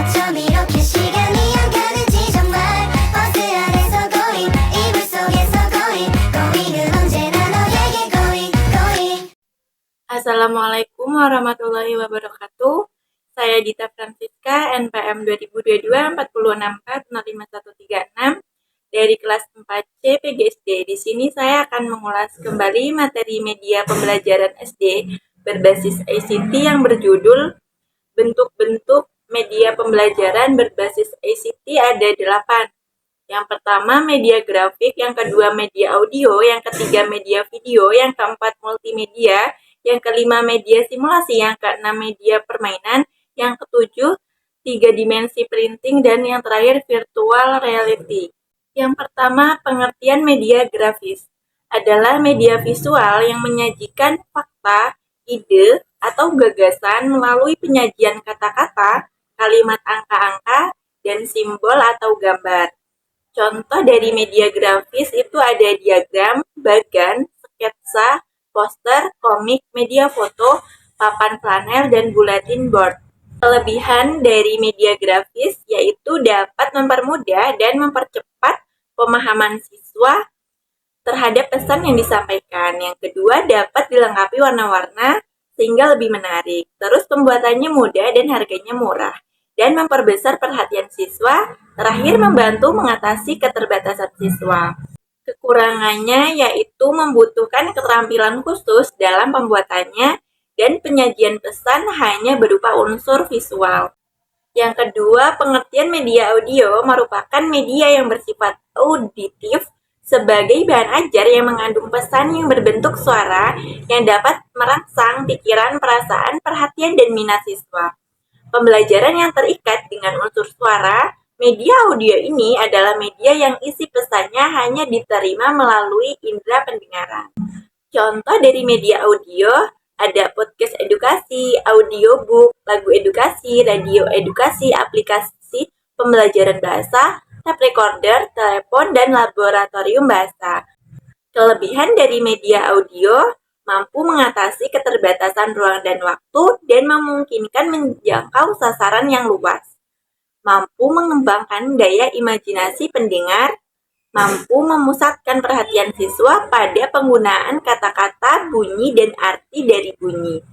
어쩜 이렇게 시간이 안 가는지 정말 버스 안에서 고잉 이불 속에서 고잉은 언제나 너에게 고잉. Assalamualaikum warahmatullahi wabarakatuh. Saya Dita Francisca, NPM 2022-464-05136 dari kelas 4C PGSD. Di sini saya akan mengulas kembali materi media pembelajaran SD berbasis ICT yang berjudul bentuk-bentuk media pembelajaran berbasis ICT ada 8. Yang pertama media grafik, yang kedua media audio, yang ketiga media video, yang keempat multimedia, yang kelima media simulasi, yang keenam media permainan, yang ketujuh 3 dimensi printing, dan yang terakhir virtual reality. Yang pertama, pengertian media grafis adalah media visual yang menyajikan fakta, ide, atau gagasan melalui penyajian kata-kata, kalimat angka-angka, dan simbol atau gambar. Contoh dari media grafis itu ada diagram, bagan, sketsa, poster, komik, media foto, papan flanel, dan bulletin board. Kelebihan dari media grafis yaitu dapat mempermudah dan mempercepat pemahaman siswa terhadap pesan yang disampaikan. Yang kedua, dapat dilengkapi warna-warna sehingga lebih menarik. Terus pembuatannya mudah dan harganya murah. Dan memperbesar perhatian siswa. Terakhir, membantu mengatasi keterbatasan siswa. Kekurangannya yaitu membutuhkan keterampilan khusus dalam pembuatannya dan penyajian pesan hanya berupa unsur visual. Yang kedua, pengertian media audio merupakan media yang bersifat auditif sebagai bahan ajar yang mengandung pesan yang berbentuk suara yang dapat merangsang pikiran, perasaan, perhatian, dan minat siswa. Pembelajaran yang terikat dengan unsur suara, media audio ini adalah media yang isi pesannya hanya diterima melalui indera pendengaran. Contoh dari media audio ada podcast edukasi, audiobook, lagu edukasi, radio edukasi, aplikasi pembelajaran bahasa, tape recorder, telepon, dan laboratorium bahasa. Kelebihan dari media audio mampu mengatasi keterbatasan ruang dan waktu dan memungkinkan menjangkau sasaran yang luas. Mampu mengembangkan daya imajinasi pendengar, mampu memusatkan perhatian siswa pada penggunaan kata-kata, bunyi, dan arti dari bunyi.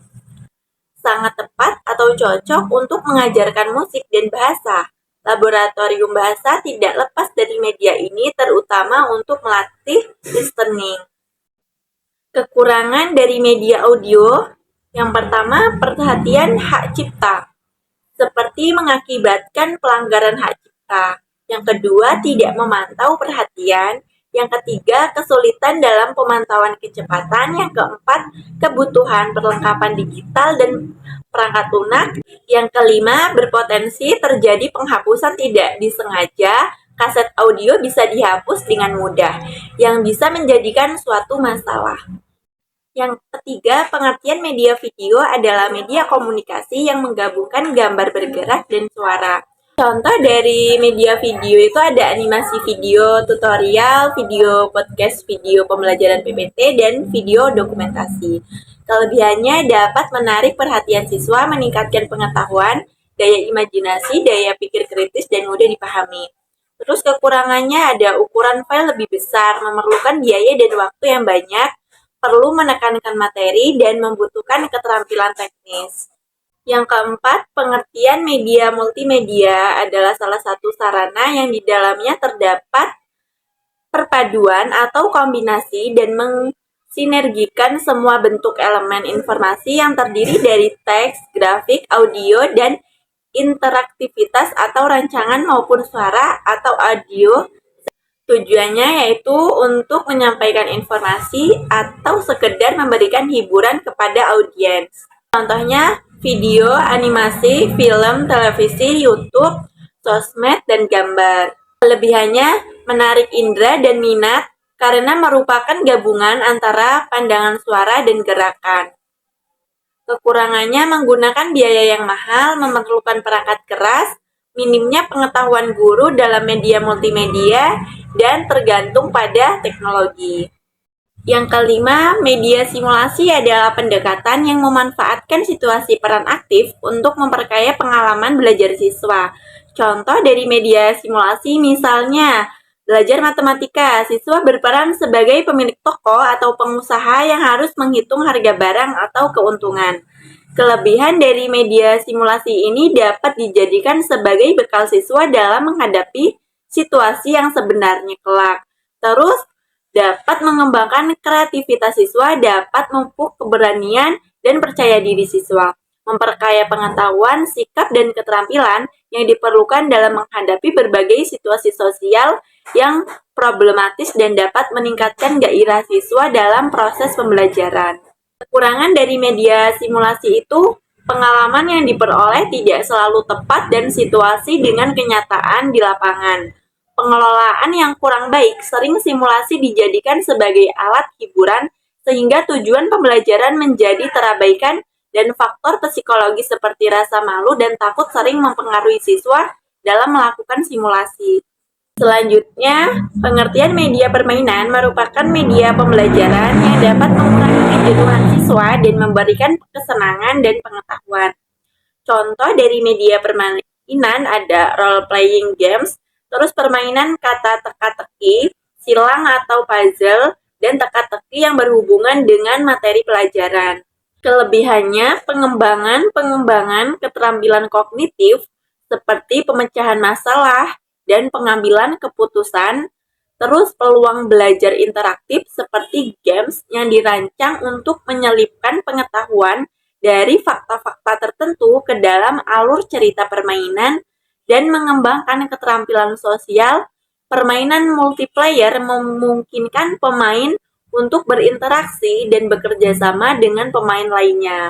Sangat tepat atau cocok untuk mengajarkan musik dan bahasa. Laboratorium bahasa tidak lepas dari media ini, terutama untuk melatih listening. Kekurangan dari media audio, yang pertama, perhatian hak cipta, seperti mengakibatkan pelanggaran hak cipta. Yang kedua, tidak memantau perhatian. Yang ketiga, kesulitan dalam pemantauan kecepatan. Yang keempat, kebutuhan perlengkapan digital dan perangkat lunak. Yang kelima, berpotensi terjadi penghapusan tidak disengaja. Kaset audio bisa dihapus dengan mudah, yang bisa menjadikan suatu masalah. Yang ketiga, pengertian media video adalah media komunikasi yang menggabungkan gambar bergerak dan suara. Contoh dari media video itu ada animasi video tutorial, video podcast, video pembelajaran PPT, dan video dokumentasi. Kelebihannya dapat menarik perhatian siswa, meningkatkan pengetahuan, daya imajinasi, daya pikir kritis, dan mudah dipahami. Terus kekurangannya ada ukuran file lebih besar, memerlukan biaya dan waktu yang banyak, perlu menekankan materi, dan membutuhkan keterampilan teknis. Yang keempat, pengertian media multimedia adalah salah satu sarana yang di dalamnya terdapat perpaduan atau kombinasi dan mensinergikan semua bentuk elemen informasi yang terdiri dari teks, grafik, audio, dan interaktivitas atau rancangan maupun suara atau audio. Tujuannya yaitu untuk menyampaikan informasi atau sekedar memberikan hiburan kepada audiens. Contohnya video, animasi, film, televisi, YouTube, sosmed, dan gambar. Kelebihannya menarik indera dan minat karena merupakan gabungan antara pandangan suara dan gerakan. Kekurangannya menggunakan biaya yang mahal, memerlukan perangkat keras, minimnya pengetahuan guru dalam media multimedia, dan tergantung pada teknologi. Yang kelima, media simulasi adalah pendekatan yang memanfaatkan situasi peran aktif untuk memperkaya pengalaman belajar siswa. Contoh dari media simulasi misalnya, belajar matematika, siswa berperan sebagai pemilik toko atau pengusaha yang harus menghitung harga barang atau keuntungan. Kelebihan dari media simulasi ini dapat dijadikan sebagai bekal siswa dalam menghadapi situasi yang sebenarnya kelak. Terus, dapat mengembangkan kreativitas siswa, dapat memupuk keberanian dan percaya diri siswa, memperkaya pengetahuan, sikap, dan keterampilan yang diperlukan dalam menghadapi berbagai situasi sosial yang problematis dan dapat meningkatkan gairah siswa dalam proses pembelajaran. Kekurangan dari media simulasi itu, pengalaman yang diperoleh tidak selalu tepat dan situasi dengan kenyataan di lapangan. Pengelolaan yang kurang baik, sering simulasi dijadikan sebagai alat hiburan sehingga tujuan pembelajaran menjadi terabaikan dan faktor psikologis seperti rasa malu dan takut sering mempengaruhi siswa dalam melakukan simulasi. Selanjutnya, pengertian media permainan merupakan media pembelajaran yang dapat mengurangi kejenuhan siswa dan memberikan kesenangan dan pengetahuan. Contoh dari media permainan ada role-playing games, terus permainan kata teka-teki, silang atau puzzle, dan teka-teki yang berhubungan dengan materi pelajaran. Kelebihannya, pengembangan keterampilan kognitif seperti pemecahan masalah dan pengambilan keputusan, terus peluang belajar interaktif seperti games yang dirancang untuk menyelipkan pengetahuan dari fakta-fakta tertentu ke dalam alur cerita permainan dan mengembangkan keterampilan sosial. Permainan multiplayer memungkinkan pemain untuk berinteraksi dan bekerja sama dengan pemain lainnya.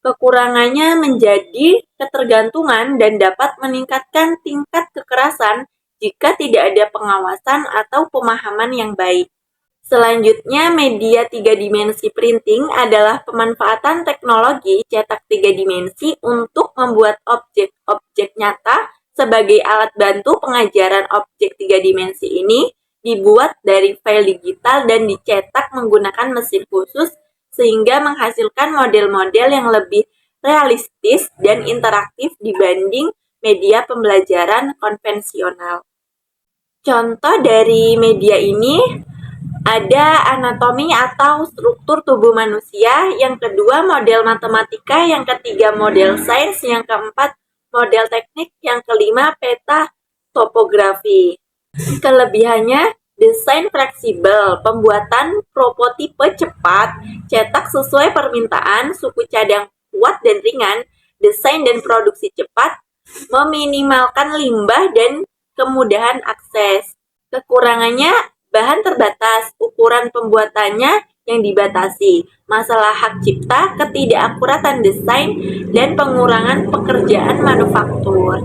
Kekurangannya menjadi ketergantungan dan dapat meningkatkan tingkat kekerasan jika tidak ada pengawasan atau pemahaman yang baik. Selanjutnya, media 3 dimensi printing adalah pemanfaatan teknologi cetak 3 dimensi untuk membuat objek-objek nyata sebagai alat bantu pengajaran. Objek 3 dimensi ini dibuat dari file digital dan dicetak menggunakan mesin khusus sehingga menghasilkan model-model yang lebih realistis dan interaktif dibanding media pembelajaran konvensional. Contoh dari media ini ada anatomi atau struktur tubuh manusia, yang kedua model matematika, yang ketiga model sains, yang keempat model teknik, yang kelima peta topografi. Kelebihannya, desain fleksibel, pembuatan prototipe cepat, cetak sesuai permintaan, suku cadang kuat dan ringan, desain dan produksi cepat, meminimalkan limbah dan kemudahan akses. Kekurangannya, bahan terbatas, ukuran pembuatannya yang dibatasi, masalah hak cipta, ketidakakuratan desain, dan pengurangan pekerjaan manufaktur.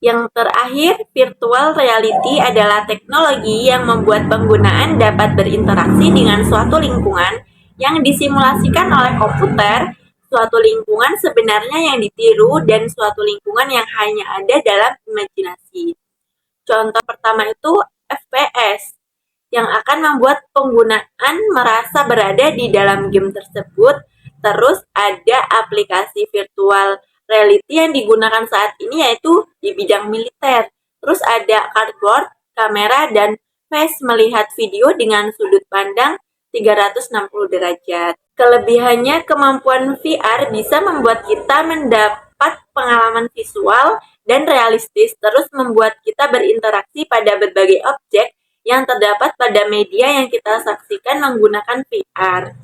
Yang terakhir, virtual reality adalah teknologi yang membuat penggunaan dapat berinteraksi dengan suatu lingkungan yang disimulasikan oleh komputer, suatu lingkungan sebenarnya yang ditiru, dan suatu lingkungan yang hanya ada dalam imajinasi. Contoh pertama itu FPS, yang akan membuat penggunaan merasa berada di dalam game tersebut. Terus ada aplikasi virtual reality yang digunakan saat ini yaitu di bidang militer. Terus ada cardboard, kamera, dan face melihat video dengan sudut pandang 360 derajat. Kelebihannya, kemampuan VR bisa membuat kita mendapat pengalaman visual dan realistis, terus membuat kita berinteraksi pada berbagai objek yang terdapat pada media yang kita saksikan menggunakan VR.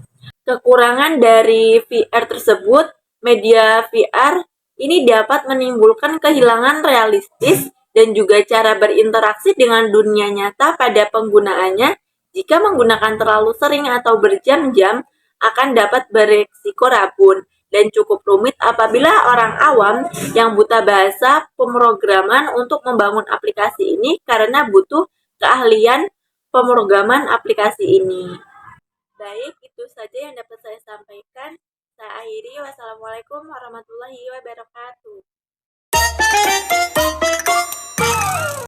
Kekurangan dari VR tersebut, media VR ini dapat menimbulkan kehilangan realistis dan juga cara berinteraksi dengan dunia nyata pada penggunaannya. Jika menggunakan terlalu sering atau berjam-jam, akan dapat beresiko rabun dan cukup rumit apabila orang awam yang buta bahasa pemrograman untuk membangun aplikasi ini karena butuh keahlian pemrograman aplikasi ini. Baik, itu saja yang dapat saya sampaikan. Saya akhiri. Wassalamualaikum warahmatullahi wabarakatuh.